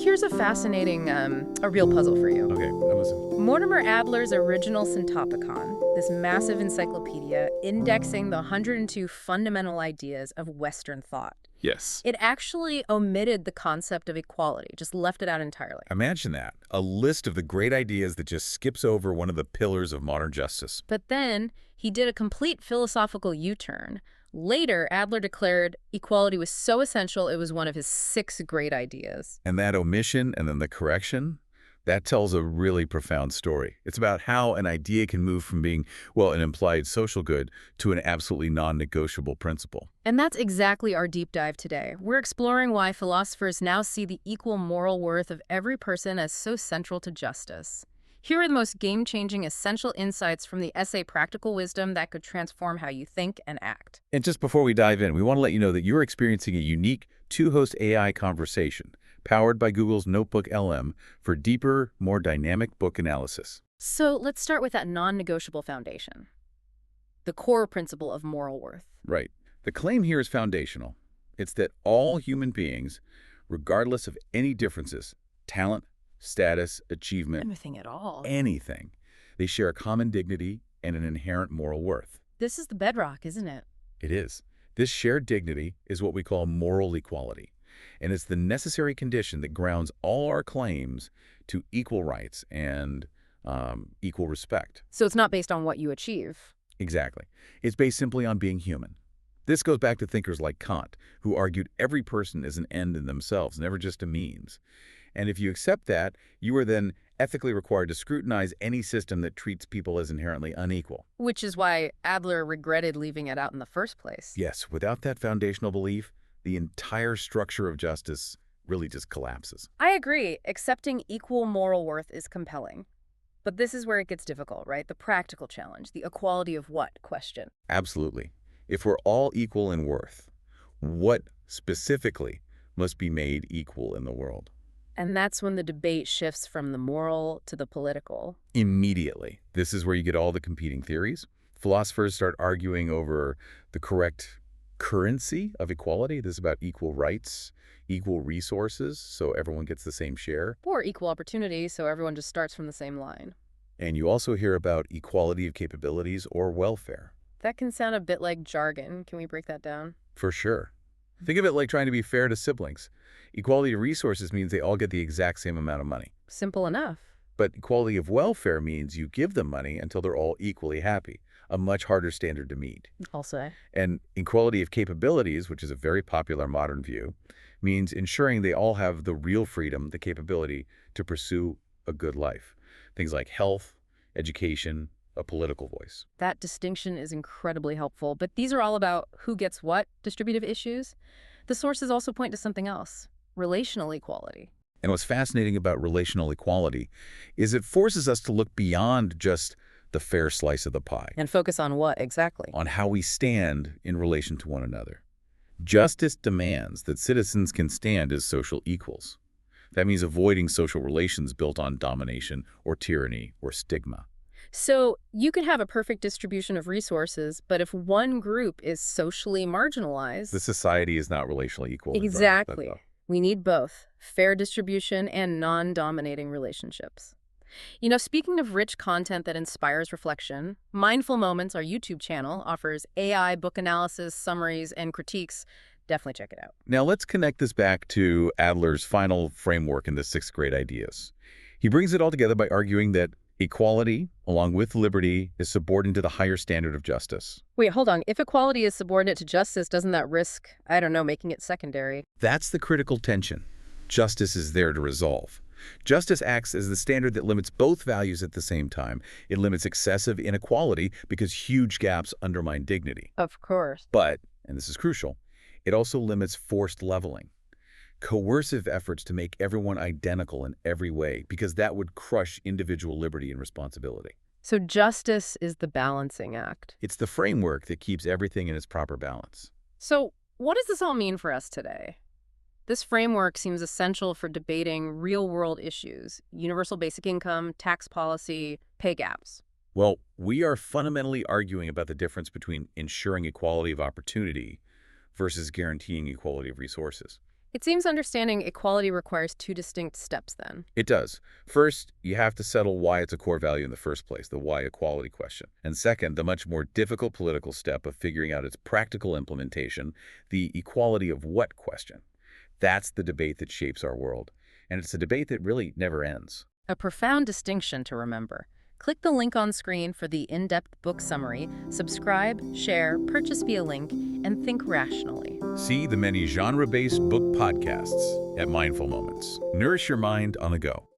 here's a fascinating, a real puzzle for you. Okay, I'm listening. Mortimer Adler's original Syntopicon, this massive encyclopedia indexing the 102 fundamental ideas of Western thought. Yes. It actually omitted the concept of equality, just left it out entirely. Imagine that. A list of the great ideas that just skips over one of the pillars of modern justice. But then he did a complete philosophical U-turn. Later, Adler declared equality was so essential it was one of his 6 great ideas. And that omission and then the correction, that tells a really profound story. It's about how an idea can move from being, well, an implied social good to an absolutely non-negotiable principle. And that's exactly our deep dive today. We're exploring why philosophers now see the equal moral worth of every person as so central to justice. Here are the most game-changing essential insights from the essay Practical Wisdom that could transform how you think and act. And just before we dive in, we want to let you know that you're experiencing a unique two-host AI conversation powered by Google's Notebook LM for deeper, more dynamic book analysis. So let's start with that non-negotiable foundation, the core principle of moral worth. Right. The claim here is foundational. It's that all human beings, regardless of any differences, talent, status, achievement, Anything at all. anything, they share a common dignity and an inherent moral worth. This is the bedrock, isn't it? It is. This shared dignity is what we call moral equality, and it's the necessary condition that grounds all our claims to equal rights and equal respect. So it's not based on what you achieve. Exactly. It's based simply on being human. This goes back to thinkers like Kant, who argued every person is an end in themselves, never just a means. And if you accept that, you are then ethically required to scrutinize any system that treats people as inherently unequal. Which is why Adler regretted leaving it out in the first place. Yes, without that foundational belief, the entire structure of justice really just collapses. I agree. Accepting equal moral worth is compelling. But this is where it gets difficult, right? The practical challenge, the equality of what question. Absolutely. If we're all equal in worth, what specifically must be made equal in the world? And that's when the debate shifts from the moral to the political. Immediately. This is where you get all the competing theories. Philosophers start arguing over the correct currency of equality. This is about equal rights, equal resources, so everyone gets the same share. Or equal opportunity, so everyone just starts from the same line. And you also hear about equality of capabilities or welfare. That can sound a bit like jargon. Can we break that down? For sure. Think of it like trying to be fair to siblings. Equality of resources means they all get the exact same amount of money. Simple enough. But equality of welfare means you give them money until they're all equally happy, a much harder standard to meet. I'll say. And equality of capabilities, which is a very popular modern view, means ensuring they all have the real freedom, the capability to pursue a good life. Things like health, education, a political voice. That distinction is incredibly helpful, but these are all about who gets what distributive issues. The sources also point to something else, relational equality. And what's fascinating about relational equality is it forces us to look beyond just the fair slice of the pie. And focus on what exactly? On how we stand in relation to one another. Justice demands that citizens can stand as social equals. That means avoiding social relations built on domination or tyranny or stigma. So you could have a perfect distribution of resources, but if one group is socially marginalized... The society is not relationally equal. Exactly. We need both, fair distribution and non-dominating relationships. You know, speaking of rich content that inspires reflection, Mindful Moments, our YouTube channel, offers AI book analysis, summaries, and critiques. Definitely check it out. Now let's connect this back to Adler's final framework in the 6 great ideas. He brings it all together by arguing that equality, along with liberty, is subordinate to the higher standard of justice. Wait, hold on. If equality is subordinate to justice, doesn't that risk, I don't know, making it secondary? That's the critical tension. Justice is there to resolve. Justice acts as the standard that limits both values at the same time. It limits excessive inequality because huge gaps undermine dignity. Of course. But, and this is crucial, it also limits forced leveling. Coercive efforts to make everyone identical in every way, because that would crush individual liberty and responsibility. So justice is the balancing act. It's the framework that keeps everything in its proper balance. So what does this all mean for us today? This framework seems essential for debating real-world issues, universal basic income, tax policy, pay gaps. Well, we are fundamentally arguing about the difference between ensuring equality of opportunity versus guaranteeing equality of resources. It seems understanding equality requires two distinct steps then. It does. First, you have to settle why it's a core value in the first place, the why equality question. And second, the much more difficult political step of figuring out its practical implementation, the equality of what question. That's the debate that shapes our world. And it's a debate that really never ends. A profound distinction to remember. Click the link on screen for the in-depth book summary, subscribe, share, purchase via link, and think rationally. See the many genre-based book podcasts at Mindful Moments. Nourish your mind on the go.